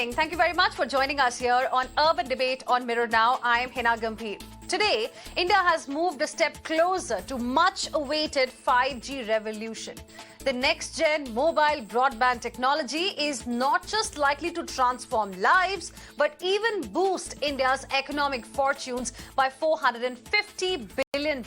evening. Thank you very much for joining us here on Urban Debate on Mirror Now. I am Heena Gambhir. Today, India has moved a step closer to much-awaited 5G revolution. The next-gen mobile broadband technology is not just likely to transform lives, but even boost India's economic fortunes by $450 billion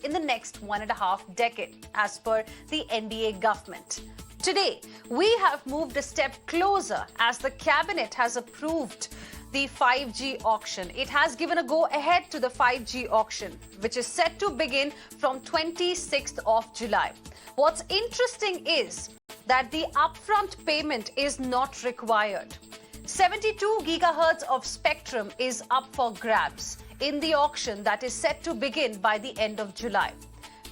in the next 1.5 decades, as per the NDA government. Today, we have moved a step closer as the cabinet has approved the 5G auction. It has given a go-ahead to the 5G auction, which is set to begin from 26th of July. What's interesting is that the upfront payment is not required. 72 gigahertz of spectrum is up for grabs in the auction that is set to begin by the end of July.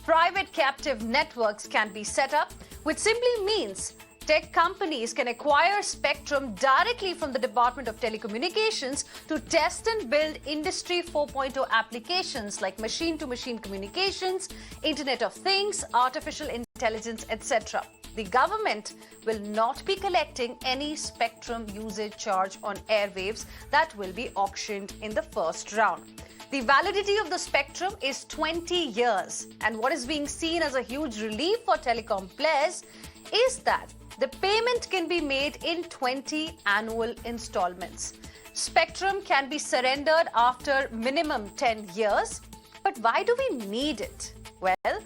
Private captive networks can be set up, which simply means tech companies can acquire spectrum directly from the Department of Telecommunications to test and build Industry 4.0 applications like machine-to-machine communications, Internet of Things, artificial intelligence, etc. The government will not be collecting any spectrum usage charge on airwaves that will be auctioned in the first round. The validity of the spectrum is 20 years, and what is being seen as a huge relief for telecom players is that the payment can be made in 20 annual installments. Spectrum can be surrendered after minimum 10 years, but why do we need it? Well,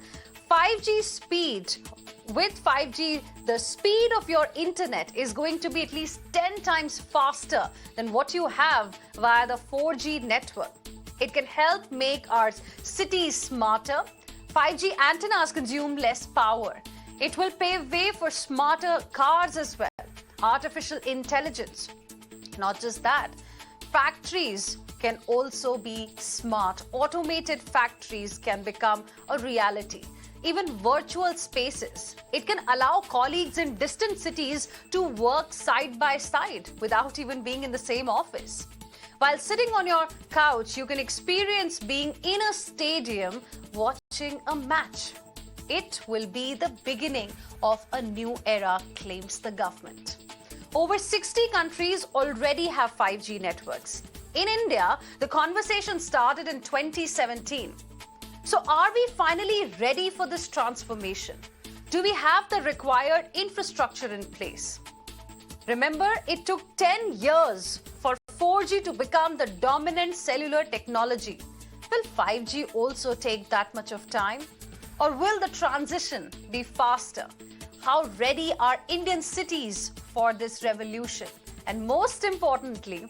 5G speed. With 5G, the speed of your internet is going to be at least 10 times faster than what you have via the 4G network. It can help make our cities smarter. 5G antennas consume less power. It will pave way for smarter cars as well. Artificial intelligence. Not just that, factories can also be smart. Automated factories can become a reality. Even virtual spaces. It can allow colleagues in distant cities to work side by side without even being in the same office. While sitting on your couch, you can experience being in a stadium watching a match. It will be the beginning of a new era, claims the government. Over 60 countries already have 5G networks. In India, the conversation started in 2017. So are we finally ready for this transformation? Do we have the required infrastructure in place? Remember, it took 10 years for 4G to become the dominant cellular technology. Will 5G also take that much of time? Or will the transition be faster? How ready are Indian cities for this revolution? And most importantly,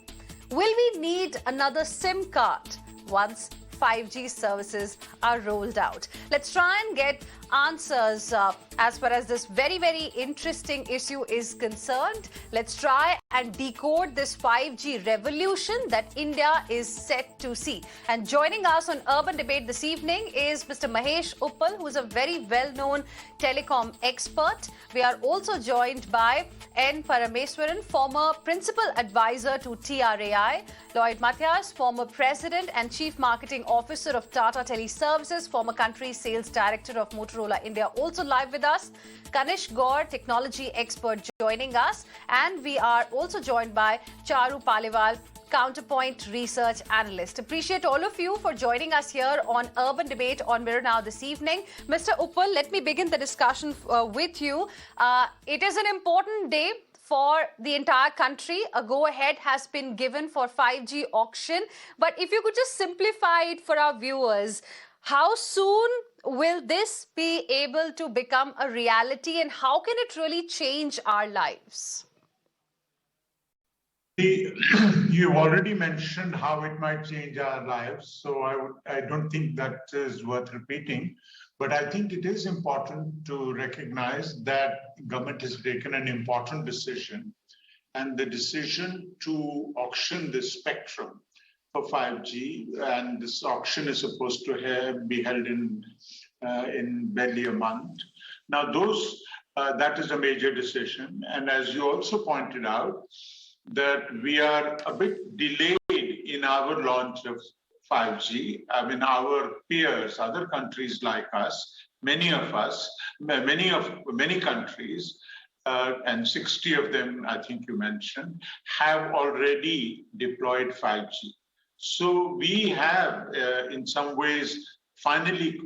will we need another SIM card once 5G services are rolled out? Let's try and get answers as far as this very, very interesting issue is concerned. Let's try and decode this 5G revolution that India is set to see. And joining us on Urban Debate this evening is Mr. Mahesh Uppal, who is a very well-known telecom expert. We are also joined by N. Parameswaran, former principal advisor to TRAI, Lloyd Matthias, former president and chief marketing officer of Tata Teleservices, former country sales director of Motorola India, also live with us. Kanishk Gaur, technology expert, joining us. And we are also joined by Charu Paliwal, Counterpoint Research Analyst. Appreciate all of you for joining us here on Urban Debate on Mirror Now this evening. Mr. Uppal, let me begin the discussion with you. It is an important day for the entire country. A go-ahead has been given for 5G auction. But if you could just simplify it for our viewers, how soon will this be able to become a reality and how can it really change our lives? You already mentioned how it might change our lives, so I don't think that is worth repeating. But I think it is important to recognize that government has taken an important decision, and the decision to auction this spectrum for 5G, and this auction is supposed to be held in barely a month. Now, that is a major decision, and as you also pointed out, that we are a bit delayed in our launch of 5G. I mean, our peers, other countries like us, many countries and 60 of them, I think you mentioned, have already deployed 5G. So we have, in some ways, finally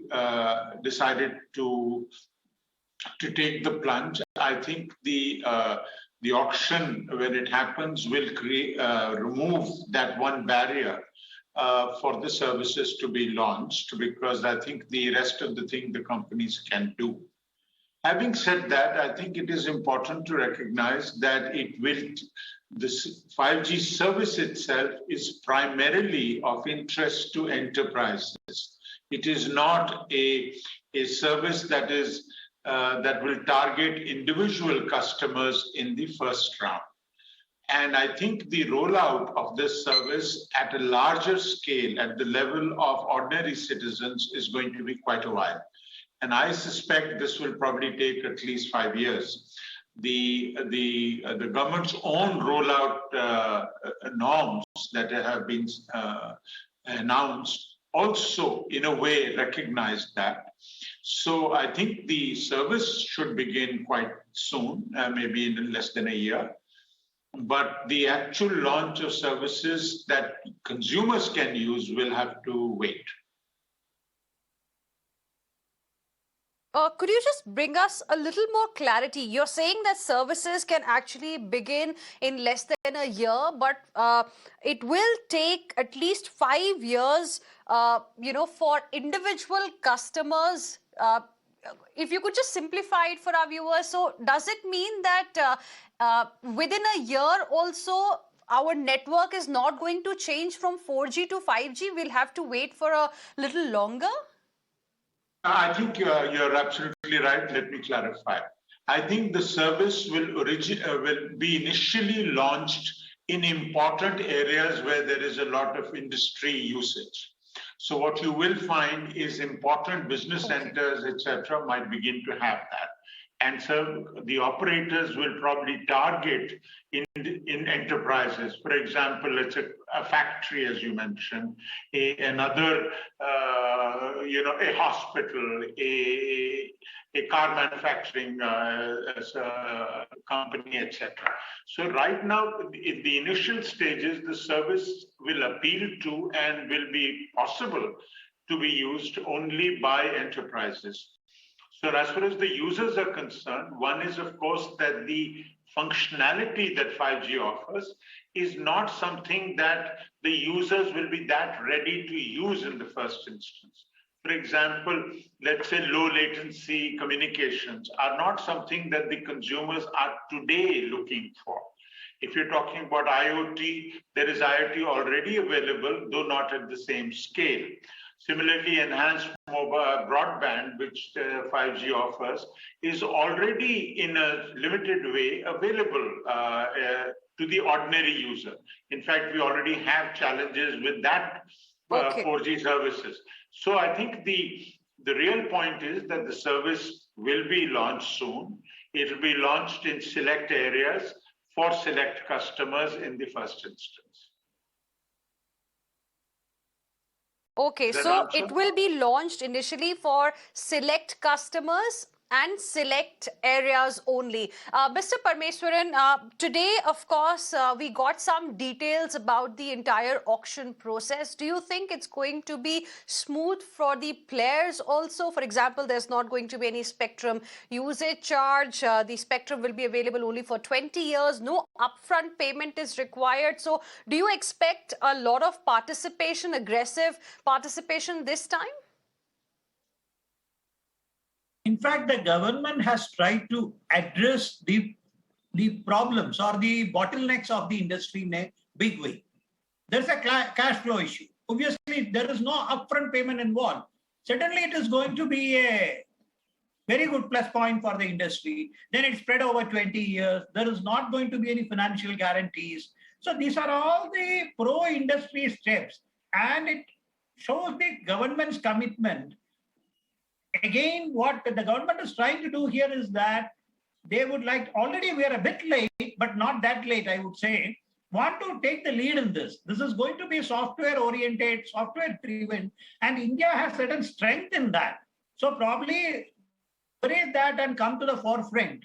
decided to take the plunge. I think the auction, when it happens, will remove that one barrier for the services to be launched, because I think the rest of the thing the companies can do. Having said that, I think it is important to recognize that this 5G service itself is primarily of interest to enterprises. It is not a service that will target individual customers in the first round. And I think the rollout of this service at a larger scale, at the level of ordinary citizens, is going to be quite a while. And I suspect this will probably take at least 5 years. The government's own rollout norms that have been announced also, in a way, recognize that. So I think the service should begin quite soon, maybe in less than a year. But the actual launch of services that consumers can use will have to wait. Could you just bring us a little more clarity? You're saying that services can actually begin in less than a year, but it will take at least 5 years, for individual customers. If you could just simplify it for our viewers. So does it mean that within a year also, our network is not going to change from 4G to 5G? We'll have to wait for a little longer? I think you're absolutely right. Let me clarify. I think the service will be initially launched in important areas where there is a lot of industry usage. So what you will find is important business centers, etc., might begin to have that. And so the operators will probably target in enterprises. For example, it's a factory, as you mentioned, another, a hospital, a car manufacturing company, etc. So right now, in the initial stages, the service will appeal to and will be possible to be used only by enterprises. So as far as the users are concerned, one is, of course, that the functionality that 5G offers is not something that the users will be that ready to use in the first instance. For example, let's say low latency communications are not something that the consumers are today looking for. If you're talking about IoT, there is IoT already available, though not at the same scale. Similarly, enhanced mobile broadband, which 5G offers, is already in a limited way available to the ordinary user. In fact, we already have challenges with that 4G services. So I think the real point is that the service will be launched soon. It will be launched in select areas for select customers in the first instance. Okay, so it will be launched initially for select customers and select areas only. Mr. Parameswaran, today, of course, we got some details about the entire auction process. Do you think it's going to be smooth for the players also? For example, there's not going to be any spectrum usage charge. The spectrum will be available only for 20 years. No upfront payment is required. So do you expect a lot of participation, aggressive participation this time? In fact, the government has tried to address the problems or the bottlenecks of the industry in a big way. There's a cash flow issue. Obviously, there is no upfront payment involved. Certainly, it is going to be a very good plus point for the industry. Then it's spread over 20 years. There is not going to be any financial guarantees. So these are all the pro-industry steps. And it shows the government's commitment. Again, what the government is trying to do here is that they would like, already we are a bit late, but not that late, I would say, want to take the lead in this. This is going to be software-oriented, software-driven, and India has certain strength in that. So probably raise that and come to the forefront.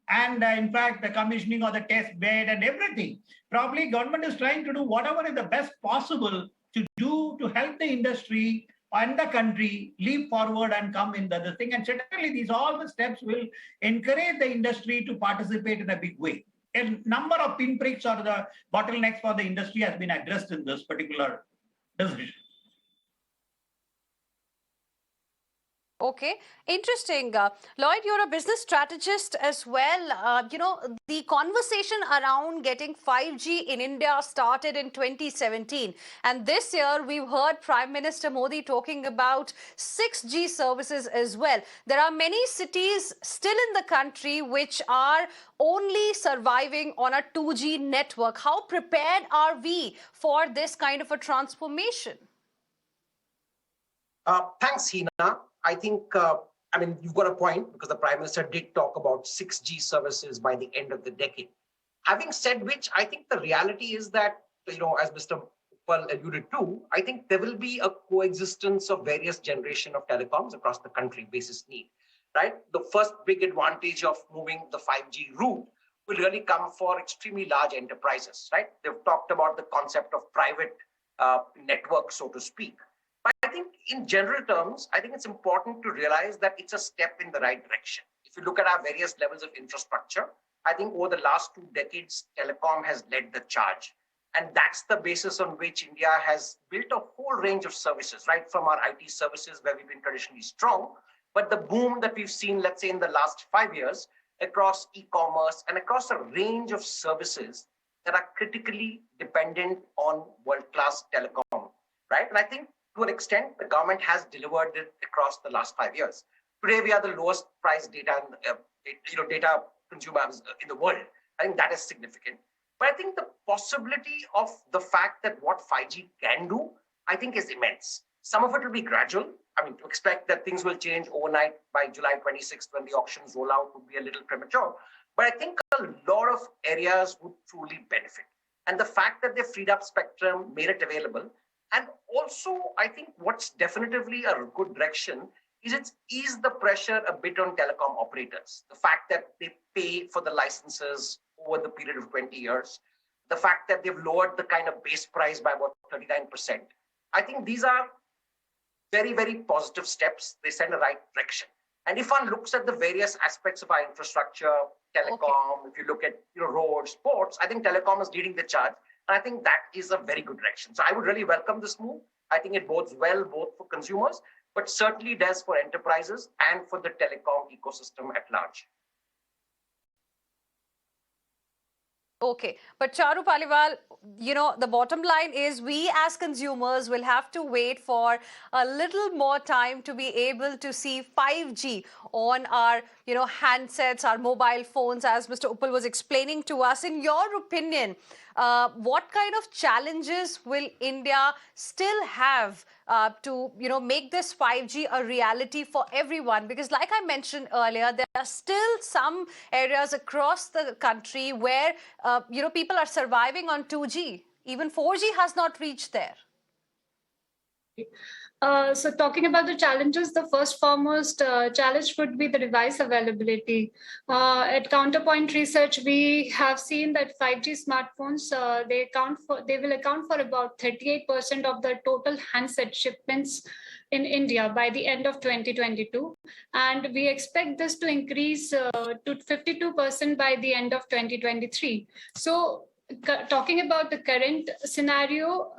and in fact, the commissioning of the test bed and everything. Probably government is trying to do whatever is the best possible to do to help the industry and the country leap forward and come in the thing. And certainly these all the steps will encourage the industry to participate in a big way. A number of pinpricks or the bottlenecks for the industry has been addressed in this particular decision. Okay, interesting. Lloyd, you're a business strategist as well. The conversation around getting 5G in India started in 2017. And this year, we've heard Prime Minister Modi talking about 6G services as well. There are many cities still in the country which are only surviving on a 2G network. How prepared are we for this kind of a transformation? Thanks, Heena. I think, you've got a point because the Prime Minister did talk about 6G services by the end of the decade. Having said which, I think the reality is that, as Mr. Uppal alluded to, I think there will be a coexistence of various generation of telecoms across the country basis need, right? The first big advantage of moving the 5G route will really come for extremely large enterprises, right? They've talked about the concept of private network, so to speak. But I think in general terms, I think it's important to realize that it's a step in the right direction. If you look at our various levels of infrastructure, I think over the last 2 decades, telecom has led the charge. And that's the basis on which India has built a whole range of services, right? From our IT services where we've been traditionally strong, but the boom that we've seen, let's say in the last 5 years, across e-commerce and across a range of services that are critically dependent on world-class telecom, right? And I think to an extent, the government has delivered it across the last 5 years. Today, we are the lowest price data consumers in the world. I think that is significant. But I think the possibility of the fact that what 5G can do, I think is immense. Some of it will be gradual. To expect that things will change overnight by July 26th when the auctions roll out would be a little premature. But I think a lot of areas would truly benefit. And the fact that they freed up spectrum, made it available. And also, I think what's definitively a good direction is it's eased the pressure a bit on telecom operators. The fact that they pay for the licenses over the period of 20 years, the fact that they've lowered the kind of base price by about 39%. I think these are very, very positive steps. They send a right direction. And if one looks at the various aspects of our infrastructure, telecom, if you look at roads, ports, I think telecom is leading the charge. And I think that is a very good direction. So I would really welcome this move. I think it bodes well both for consumers, but certainly does for enterprises and for the telecom ecosystem at large. Okay, but Charu Paliwal, the bottom line is we as consumers will have to wait for a little more time to be able to see 5G on our, handsets, our mobile phones, as Mr. Uppal was explaining to us. In your opinion, what kind of challenges will India still have to, make this 5G a reality for everyone? Because like I mentioned earlier, there are still some areas across the country where, people are surviving on 2G. Even 4G has not reached there. So talking about the challenges, the first foremost challenge would be the device availability. At Counterpoint Research, we have seen that 5G smartphones, they will account for about 38% of the total handset shipments in India by the end of 2022. And we expect this to increase to 52% by the end of 2023. So talking about the current scenario,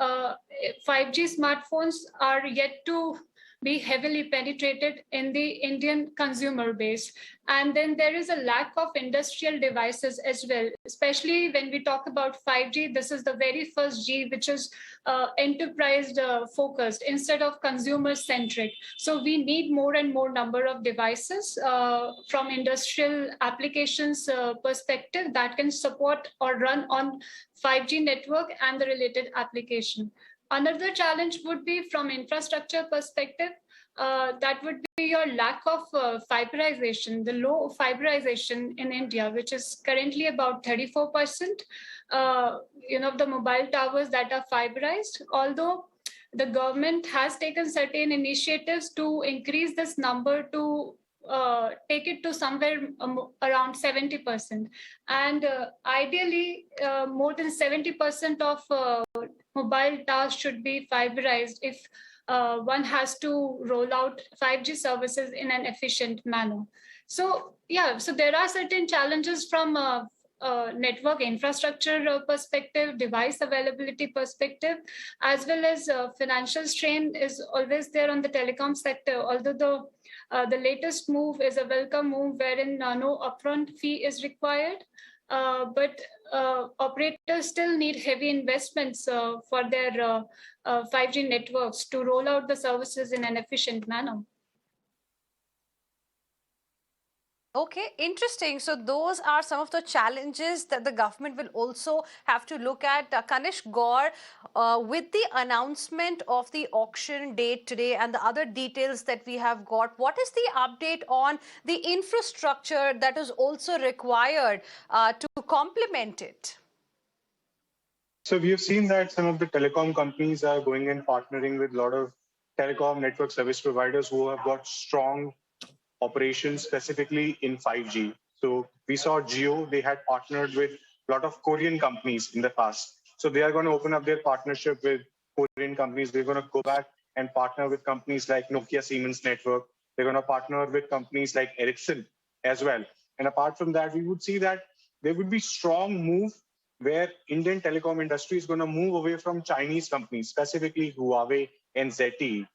5G smartphones are yet to be heavily penetrated in the Indian consumer base. And then there is a lack of industrial devices as well, especially when we talk about 5G. This is the very first G, which is enterprise focused instead of consumer centric. So we need more and more number of devices from industrial applications perspective that can support or run on 5G network and the related application. Another challenge would be from infrastructure perspective. That would be your lack of fiberization, the low fiberization in India, which is currently about 34%. The mobile towers that are fiberized, although the government has taken certain initiatives to increase this number to take it to somewhere around 70%. And ideally, more than 70% of mobile towers should be fiberized if one has to roll out 5G services in an efficient manner. So yeah, so there are certain challenges from network infrastructure perspective, device availability perspective, as well as financial strain is always there on the telecom sector. Although the latest move is a welcome move wherein no upfront fee is required, but operators still need heavy investments for their 5G networks to roll out the services in an efficient manner. Okay, interesting. So those are some of the challenges that the government will also have to look at. Kanishk Gaur, with the announcement of the auction date today and the other details that we have got, what is the update on the infrastructure that is also required to complement it? So we have seen that some of the telecom companies are going and partnering with a lot of telecom network service providers who have got strong operations specifically in 5G. So we saw Jio, they had partnered with a lot of Korean companies in the past. So they are going to open up their partnership with Korean companies. They're going to go back and partner with companies like Nokia Siemens Network. They're going to partner with companies like Ericsson as well. And apart from that, we would see that there would be strong move where Indian telecom industry is going to move away from Chinese companies, specifically Huawei and ZTE.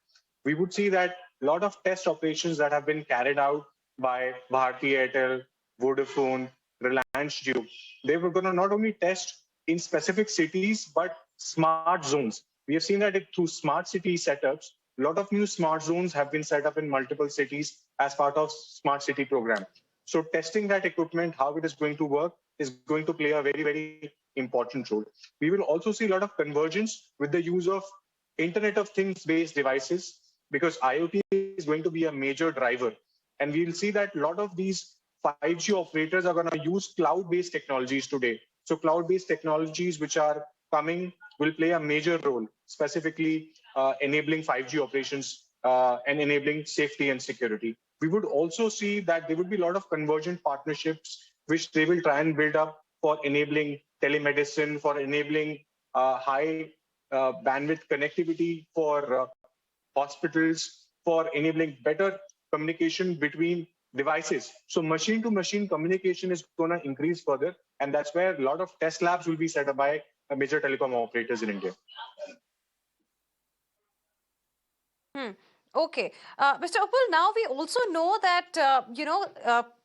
We would see that a lot of test operations that have been carried out by Bharti Airtel, Vodafone, Reliance Jio, they were going to not only test in specific cities, but smart zones. We have seen that through smart city setups, a lot of new smart zones have been set up in multiple cities as part of smart city program. So testing that equipment, how it is going to work, is going to play a very, very important role. We will also see a lot of convergence with the use of Internet of Things based devices, because IoT is going to be a major driver. And we'll see that a lot of these 5G operators are going to use cloud-based technologies today. So cloud-based technologies which are coming will play a major role, specifically enabling 5G operations and enabling safety and security. We would also see that there would be a lot of convergent partnerships which they will try and build up for enabling telemedicine, for enabling high bandwidth connectivity for hospitals, for enabling better communication between devices. So machine-to-machine communication is going to increase further, and that's where a lot of test labs will be set up by major telecom operators in India. Okay. Mr. Upul, now we also know that,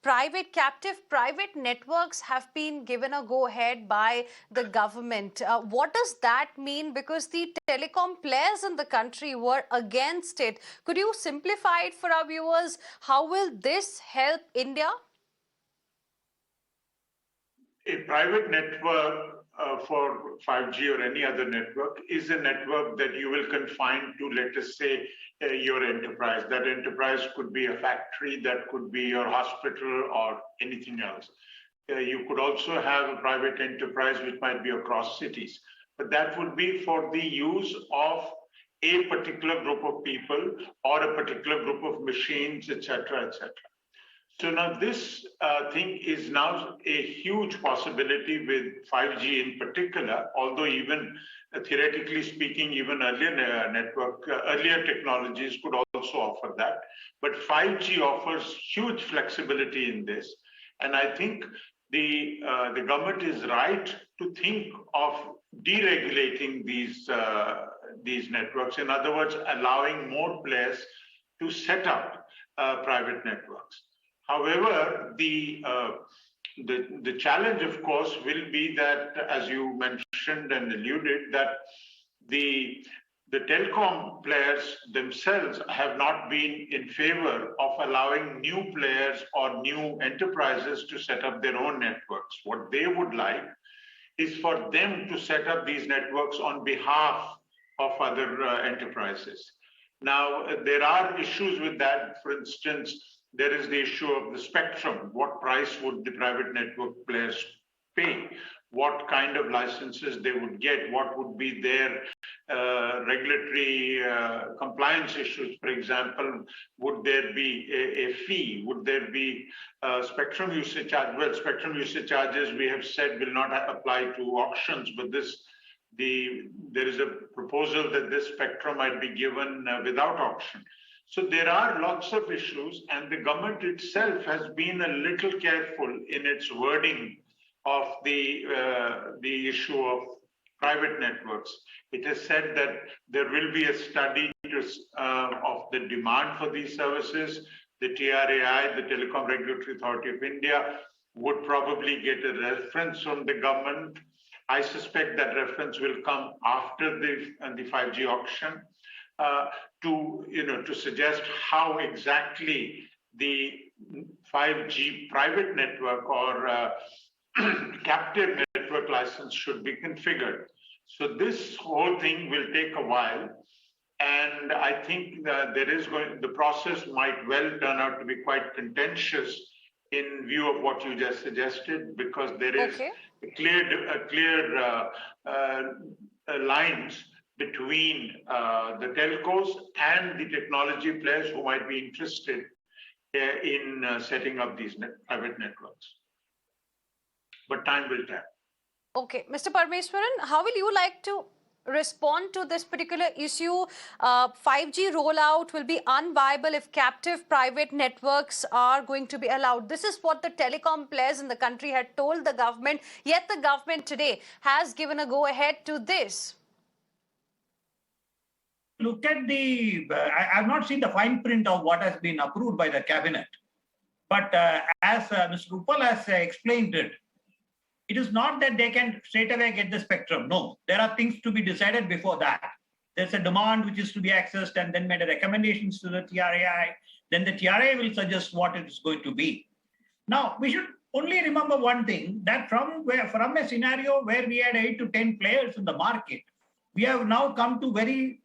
private networks have been given a go-ahead by the government. What does that mean? Because the telecom players in the country were against it. Could you simplify it for our viewers? How will this help India? A private network for 5G or any other network is a network that you will confine to, let us say, your enterprise. That enterprise could be a factory, that could be your hospital or anything else. You could also have a private enterprise which might be across cities, but that would be for the use of a particular group of people or a particular group of machines, etc., etc. So now this thing is now a huge possibility with 5G in particular, although even theoretically speaking, even earlier technologies could also offer that. But 5G offers huge flexibility in this. And I think the government is right to think of deregulating these networks. In other words, allowing more players to set up private networks. However, the challenge, of course, will be that, as you mentioned and alluded, that the telecom players themselves have not been in favor of allowing new players or new enterprises to set up their own networks. What they would like is for them to set up these networks on behalf of other enterprises. Now, there are issues with that. For instance, there is the issue of the spectrum. What price would the private network players pay, what kind of licenses they would get, what would be their regulatory compliance issues. For example, would there be a fee? Would there be spectrum usage charge? Well, spectrum usage charges, we have said, will not apply to auctions, but there is a proposal that this spectrum might be given without auction. So there are lots of issues, and the government itself has been a little careful in its wording of the issue of private networks. It has said that there will be a study of the demand for these services. The TRAI, the Telecom Regulatory Authority of India, would probably get a reference from the government. I suspect that reference will come after the 5G auction to suggest how exactly the 5G private network or captive network license should be configured. So this whole thing will take a while, and I think that the process might well turn out to be quite contentious in view of what you just suggested, because there is clear lines between the telcos and the technology players who might be interested in setting up these private networks. But time will tell. Okay, Mr. Parameswaran, how will you like to respond to this particular issue? 5G rollout will be unviable if captive private networks are going to be allowed. This is what the telecom players in the country had told the government, yet the government today has given a go-ahead to this. Look at I've not seen the fine print of what has been approved by the cabinet. But as Mr. Rupal has explained it, it is not that they can straight away get the spectrum. No, there are things to be decided before that. There's a demand which is to be accessed and then made recommendations to the TRAI. Then the TRAI will suggest what it is going to be. Now, we should only remember one thing, that from a scenario where we had 8 to 10 players in the market, we have now come to very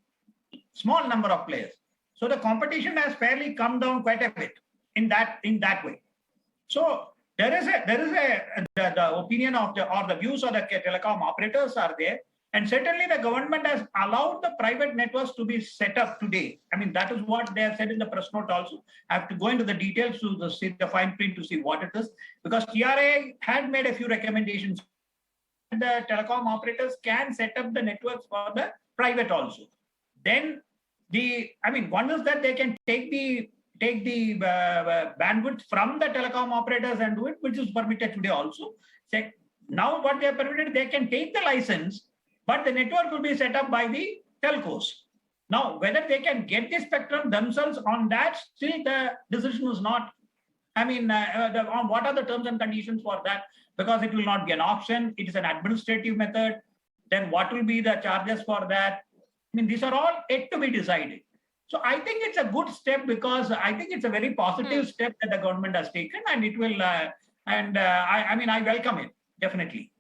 small number of players. So the competition has fairly come down quite a bit in that way. So there is the opinion of the views of the telecom operators are there, and certainly the government has allowed the private networks to be set up today. I mean, that is what they have said in the press note also. I have to go into the details to see the fine print to see what it is, because TRA had made a few recommendations. The telecom operators can set up the networks for the private also. Then one is that they can take the bandwidth from the telecom operators and do it, which is permitted today also. So now what they are permitted, they can take the license, but the network will be set up by the telcos. Now, whether they can get the spectrum themselves on that, still the decision is not, on what are the terms and conditions for that, because it will not be an auction, it is an administrative method. Then what will be the charges for that? These are all yet to be decided. So I think it's a good step, because I think it's a very positive step that the government has taken, and it will, I welcome it, definitely.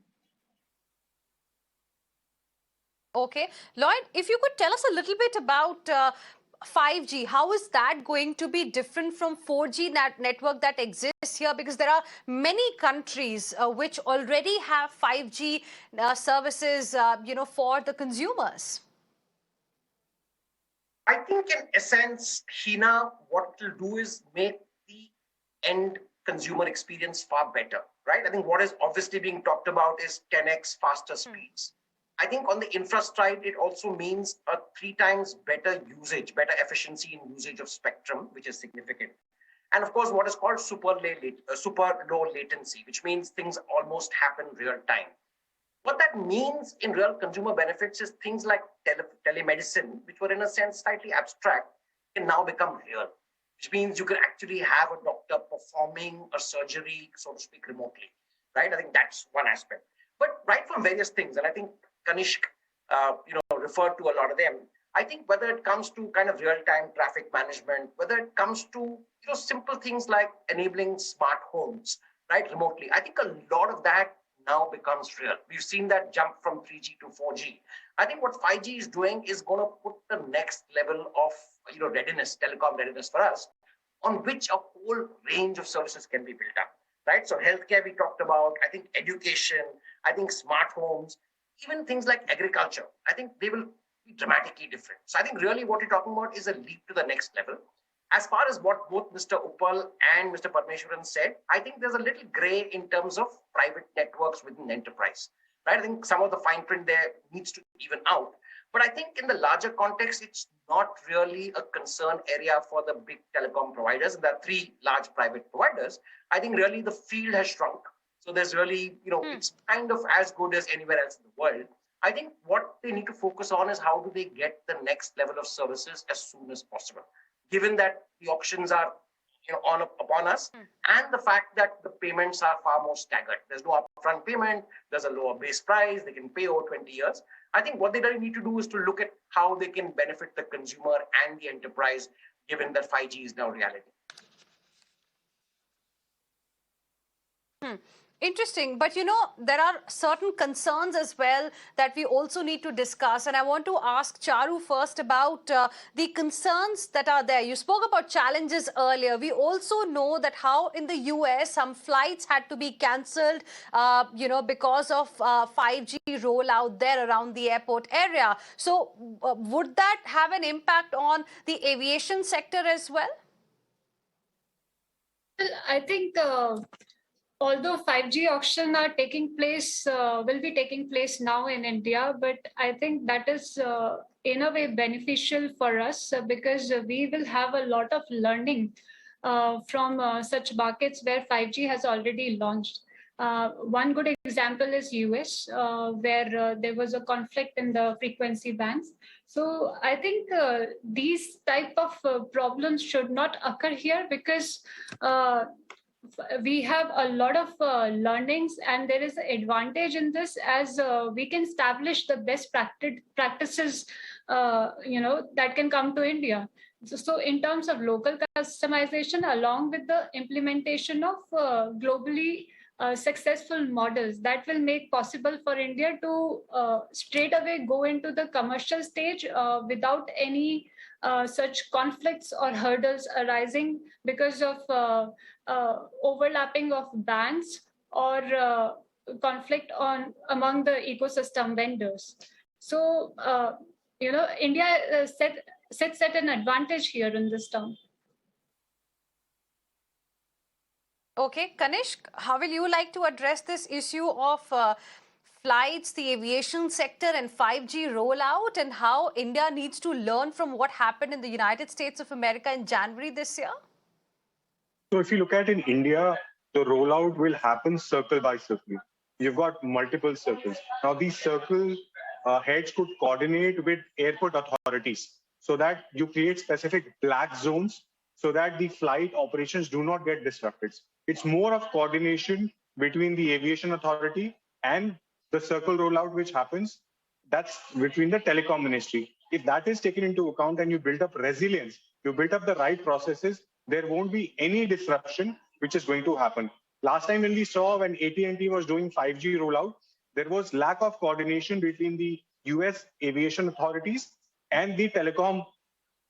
Okay. Lloyd, if you could tell us a little bit about 5G, how is that going to be different from 4G network that exists here? Because there are many countries which already have 5G services, for the consumers. I think in essence, Heena, what it will do is make the end consumer experience far better, right? I think what is obviously being talked about is 10x faster speeds. I think on the infra side, it also means a 3 times better usage, better efficiency in usage of spectrum, which is significant. And of course, what is called super low latency, which means things almost happen real time. What that means in real consumer benefits is things like telemedicine, which were in a sense slightly abstract, can now become real, which means you can actually have a doctor performing a surgery, so to speak, remotely, right? I think that's one aspect. But right from various things, and I think Kanishk, referred to a lot of them. I think whether it comes to kind of real-time traffic management, whether it comes to simple things like enabling smart homes, right, remotely, I think a lot of that now becomes real. We've seen that jump from 3G to 4G. I think what 5G is doing is going to put the next level of readiness, telecom readiness for us, on which a whole range of services can be built up. right? So healthcare we talked about, I think education, I think smart homes, even things like agriculture, I think they will be dramatically different. So I think really what you're talking about is a leap to the next level. As far as what both Mr. Uppal and Mr. Parmeshwaran said, I think there's a little gray in terms of private networks within enterprise, right? I think some of the fine print there needs to even out. But I think in the larger context, it's not really a concern area for the big telecom providers. There are three large private providers. I think really the field has shrunk. So there's really, it's kind of as good as anywhere else in the world. I think what they need to focus on is how do they get the next level of services as soon as possible, given that the auctions are upon us, and the fact that the payments are far more staggered. There's no upfront payment, there's a lower base price, they can pay over 20 years. I think what they really need to do is to look at how they can benefit the consumer and the enterprise, given that 5G is now reality. Interesting. But, there are certain concerns as well that we also need to discuss. And I want to ask Charu first about the concerns that are there. You spoke about challenges earlier. We also know that how in the US, some flights had to be cancelled, because of 5G rollout there around the airport area. So would that have an impact on the aviation sector as well? Well, I think although 5G auction are taking place, will be taking place now in India, but I think that is in a way beneficial for us because we will have a lot of learning from such markets where 5G has already launched. One good example is US, where there was a conflict in the frequency bands. So I think these type of problems should not occur here because we have a lot of learnings, and there is an advantage in this as we can establish the best practices, that can come to India. So in terms of local customization, along with the implementation of globally successful models, that will make possible for India to straight away go into the commercial stage without any such conflicts or hurdles arising because of overlapping of bands or conflict among the ecosystem vendors. So, India sits at an advantage here in this term. Okay, Kanishk, how will you like to address this issue of flights, the aviation sector and 5G rollout, and how India needs to learn from what happened in the United States of America in January this year? So if you look at in India, the rollout will happen circle by circle. You've got multiple circles. Now these circle heads could coordinate with airport authorities so that you create specific black zones so that the flight operations do not get disrupted. It's more of coordination between the aviation authority and the circle rollout which happens. That's between the telecom ministry. If that is taken into account and you build up resilience, you build up the right processes, there won't be any disruption which is going to happen. Last time when we saw when AT&T was doing 5G rollout, there was lack of coordination between the US aviation authorities and the telecom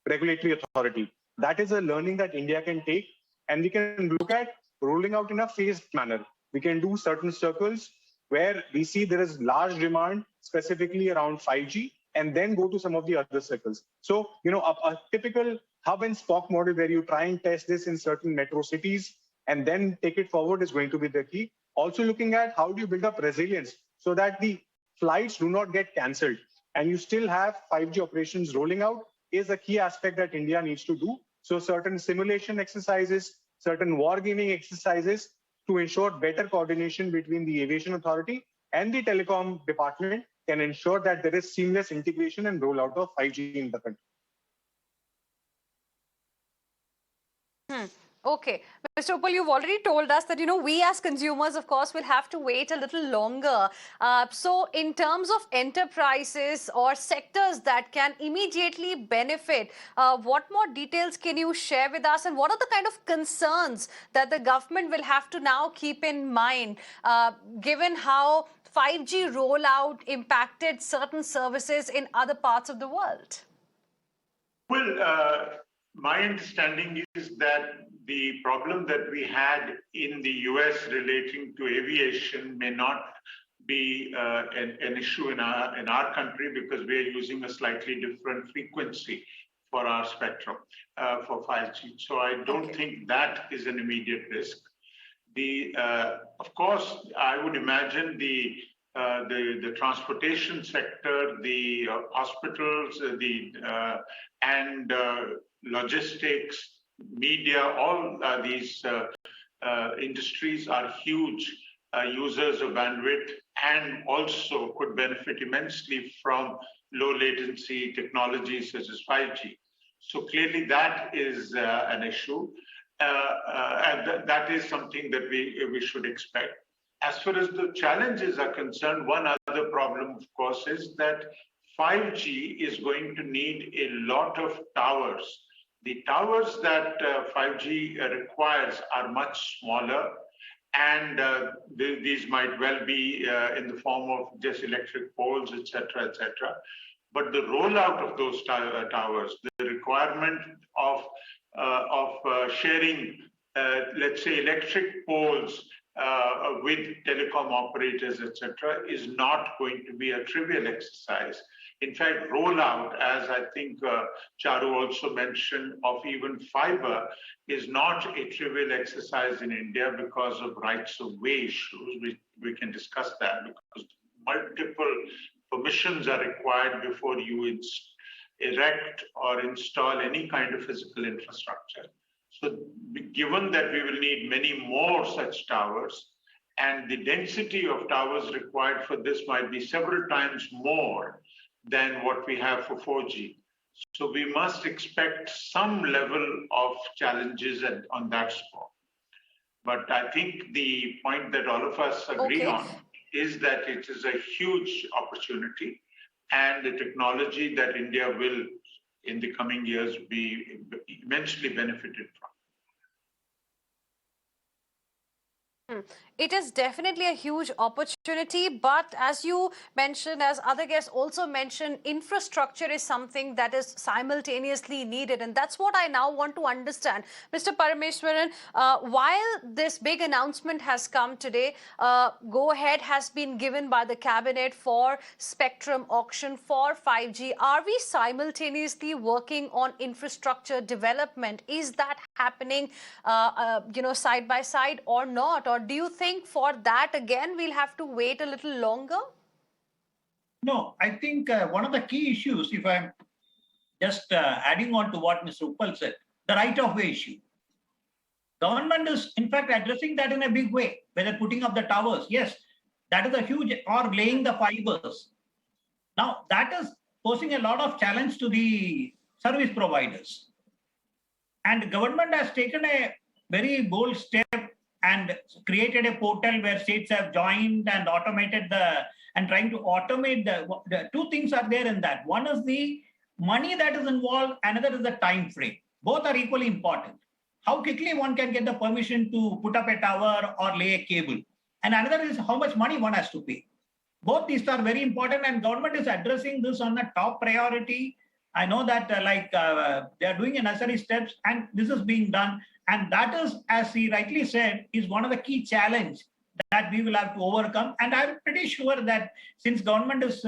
regulatory authority. That is a learning that India can take, and we can look at rolling out in a phased manner. We can do certain circles where we see there is large demand specifically around 5G, and then go to some of the other circles. So, a typical hub and spoke model where you try and test this in certain metro cities and then take it forward is going to be the key. Also looking at how do you build up resilience so that the flights do not get cancelled and you still have 5G operations rolling out is a key aspect that India needs to do. So certain simulation exercises, certain wargaming exercises to ensure better coordination between the aviation authority and the telecom department can ensure that there is seamless integration and rollout of 5G in the country. Okay. Mr. Uppal, you've already told us that, we as consumers, of course, will have to wait a little longer. So in terms of enterprises or sectors that can immediately benefit, what more details can you share with us? And what are the kind of concerns that the government will have to now keep in mind, given how 5G rollout impacted certain services in other parts of the world? Well, my understanding is that the problem that we had in the US relating to aviation may not be an issue in our country because we are using a slightly different frequency for our spectrum for 5G. So I don't think that is an immediate risk. Of course, I would imagine the transportation sector, the hospitals, and logistics, media, all these industries are huge users of bandwidth and also could benefit immensely from low latency technologies such as 5G. So clearly that is an issue. And that is something that we should expect. As far as the challenges are concerned, one other problem, of course, is that 5G is going to need a lot of towers. The towers that 5G requires are much smaller, and these might well be in the form of just electric poles, etc., etc. But the rollout of those towers, the requirement of sharing, let's say, electric poles with telecom operators, etc., is not going to be a trivial exercise. In fact, rollout, as I think Charu also mentioned, of even fiber is not a trivial exercise in India because of rights of way issues. We can discuss that because multiple permissions are required before you erect or install any kind of physical infrastructure. So given that we will need many more such towers, and the density of towers required for this might be several times more than what we have for 4G. So we must expect some level of challenges on that score. But I think the point that all of us agree on is that it is a huge opportunity and the technology that India will, in the coming years, be immensely benefited from. It is definitely a huge opportunity, but as you mentioned, as other guests also mentioned, infrastructure is something that is simultaneously needed, and that's what I now want to understand. Mr. Parameswaran, while this big announcement has come today, go-ahead has been given by the cabinet for spectrum auction for 5G. Are we simultaneously working on infrastructure development? Is that happening, side by side or not? Or do you think for that, again, we'll have to wait a little longer? No, I think one of the key issues, if I'm just adding on to what Mr. Uppal said, the right-of-way issue. Government is, in fact, addressing that in a big way, whether putting up the towers. Yes, that is a huge, or laying the fibers. Now, that is posing a lot of challenge to the service providers. And government has taken a very bold step and created a portal where states have joined and automated trying to automate the two things are there in that. One is the money that is involved, another is the time frame. Both are equally important. How quickly one can get the permission to put up a tower or lay a cable. And another is how much money one has to pay. Both these are very important, and government is addressing this on the top priority. I know that they are doing necessary steps, and this is being done. And that is, as he rightly said, is one of the key challenges that we will have to overcome. And I'm pretty sure that since government is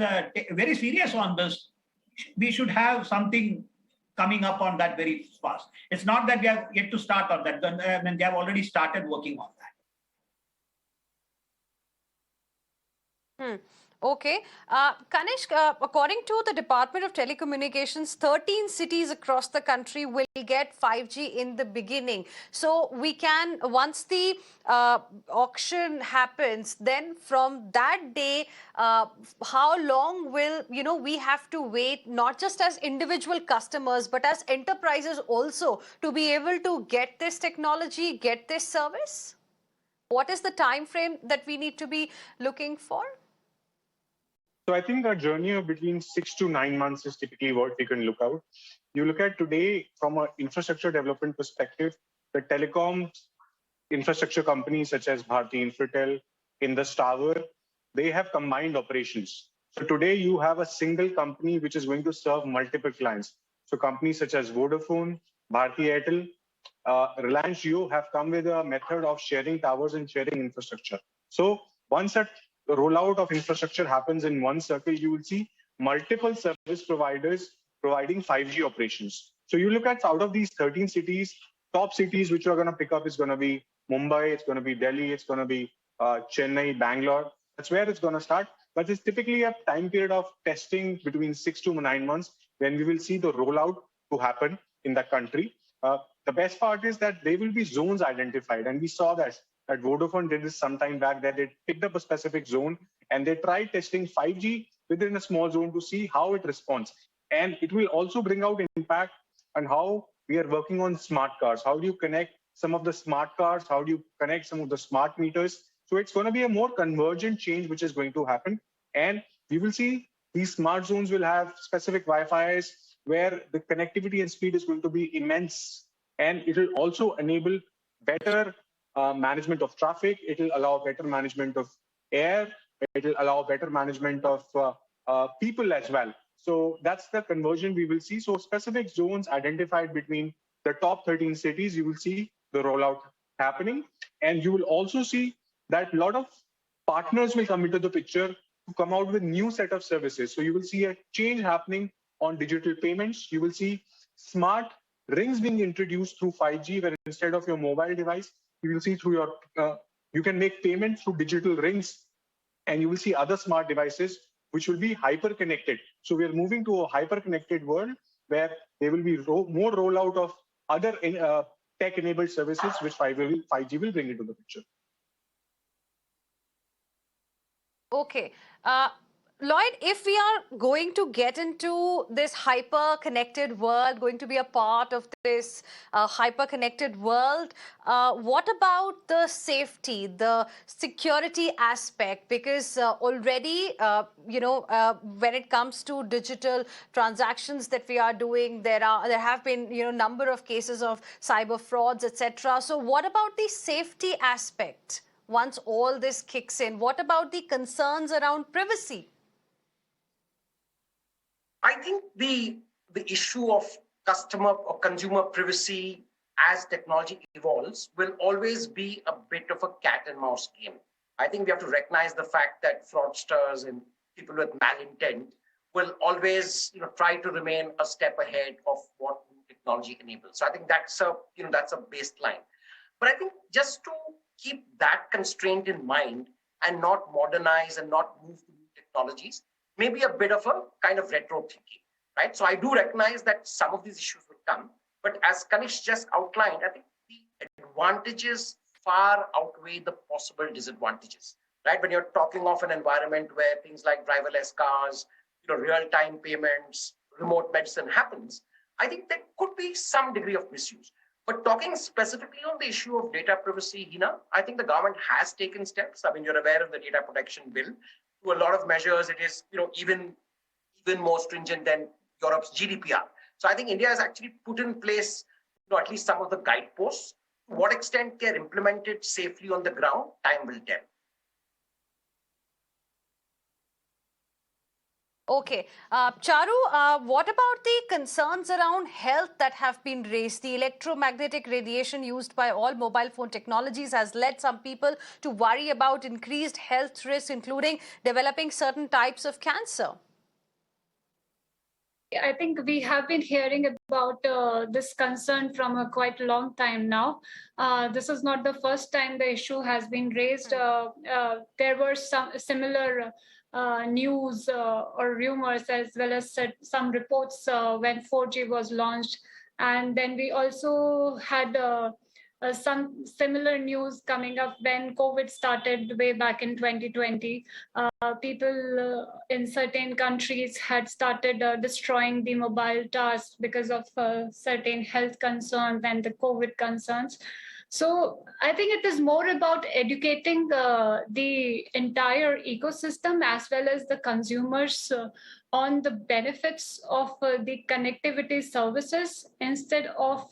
very serious on this, we should have something coming up on that very fast. It's not that we have yet to start on that. I mean, they have already started working on that. Okay. Kanishk, according to the Department of Telecommunications, 13 cities across the country will get 5G in the beginning. So we can, once the auction happens, then from that day, how long will, we have to wait, not just as individual customers, but as enterprises also, to be able to get this technology, get this service? What is the time frame that we need to be looking for? So I think a journey of between 6 to 9 months is typically what we can look out. You look at today from an infrastructure development perspective, the telecom infrastructure companies such as Bharti Infratel, Indus Tower, they have combined operations. So today you have a single company which is going to serve multiple clients. So companies such as Vodafone, Bharti Airtel, Reliance Jio have come with a method of sharing towers and sharing infrastructure. So once that rollout of infrastructure happens in one circle, you will see multiple service providers providing 5G operations. So you look at out of these 13 cities, top cities which are going to pick up is going to be Mumbai, it's going to be Delhi, it's going to be Chennai, Bangalore. That's where it's going to start. But it's typically a time period of testing between 6 to 9 months when we will see the rollout to happen in the country. The best part is that there will be zones identified. And we saw that Vodafone did this some time back, that they picked up a specific zone and they tried testing 5G within a small zone to see how it responds. And it will also bring out impact on how we are working on smart cars. How do you connect some of the smart cars? How do you connect some of the smart meters? So it's going to be a more convergent change which is going to happen. And we will see these smart zones will have specific Wi-Fi's where the connectivity and speed is going to be immense. And it will also enable better management of traffic. It will allow better management of air. It will allow better management of people as well. So that's the conversion we will see. So specific zones identified between the top 13 cities, you will see the rollout happening. And you will also see that a lot of partners will come into the picture to come out with new set of services. So you will see a change happening on digital payments. You will see smart rings being introduced through 5G, where instead of your mobile device, you will see through your, you can make payments through digital rings, and you will see other smart devices which will be hyper connected. So we are moving to a hyper connected world where there will be more rollout of other tech enabled services which 5G will bring into the picture. Okay. Lloyd, if we are going to get into this hyper-connected world, going to be a part of this hyper-connected world, what about the safety, the security aspect? Because already, when it comes to digital transactions that we are doing, there have been, number of cases of cyber frauds, etc. So what about the safety aspect? Once all this kicks in, what about the concerns around privacy? I think the issue of customer or consumer privacy as technology evolves will always be a bit of a cat and mouse game. I think we have to recognize the fact that fraudsters and people with malintent will always try to remain a step ahead of what technology enables. So I think that's a baseline. But I think just to keep that constraint in mind and not modernize and not move to new technologies, maybe a bit of a kind of retro thinking, right? So I do recognize that some of these issues will come, but as Kanishk just outlined, I think the advantages far outweigh the possible disadvantages, right? When you're talking of an environment where things like driverless cars, real-time payments, remote medicine happens, I think there could be some degree of misuse. But talking specifically on the issue of data privacy, Heena, I think the government has taken steps. I mean, you're aware of the data protection bill. To a lot of measures, it is even more stringent than Europe's GDPR. So I think India has actually put in place at least some of the guideposts. To what extent they're implemented safely on the ground, time will tell. Okay. Charu, what about the concerns around health that have been raised? The electromagnetic radiation used by all mobile phone technologies has led some people to worry about increased health risks, including developing certain types of cancer. I think we have been hearing about this concern from a quite long time now. This is not the first time the issue has been raised. There were some similar news or rumors, as well as some reports when 4G was launched. And then we also had some similar news coming up when COVID started way back in 2020. People in certain countries had started destroying the mobile towers because of certain health concerns and the COVID concerns. So I think it is more about educating the entire ecosystem as well as the consumers on the benefits of the connectivity services instead of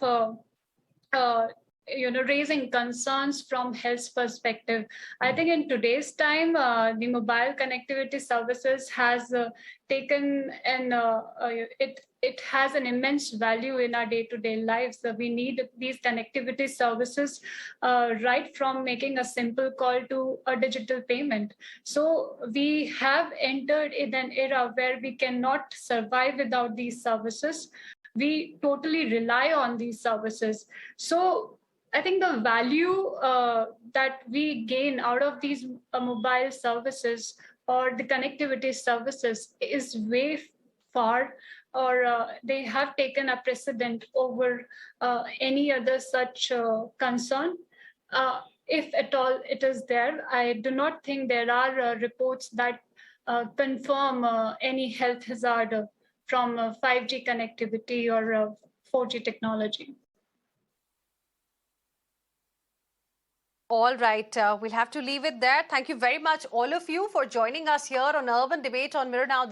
raising concerns from health perspective. I think in today's time, the mobile connectivity services has taken and it has an immense value in our day-to-day lives. We need these connectivity services right from making a simple call to a digital payment. So we have entered in an era where we cannot survive without these services. We totally rely on these services. So I think the value that we gain out of these mobile services or the connectivity services is way far, or they have taken a precedent over any other such concern. If at all it is there, I do not think there are reports that confirm any health hazard from 5G connectivity or 4G technology. All right, we'll have to leave it there. Thank you very much, all of you, for joining us here on Urban Debate on Mirror Now.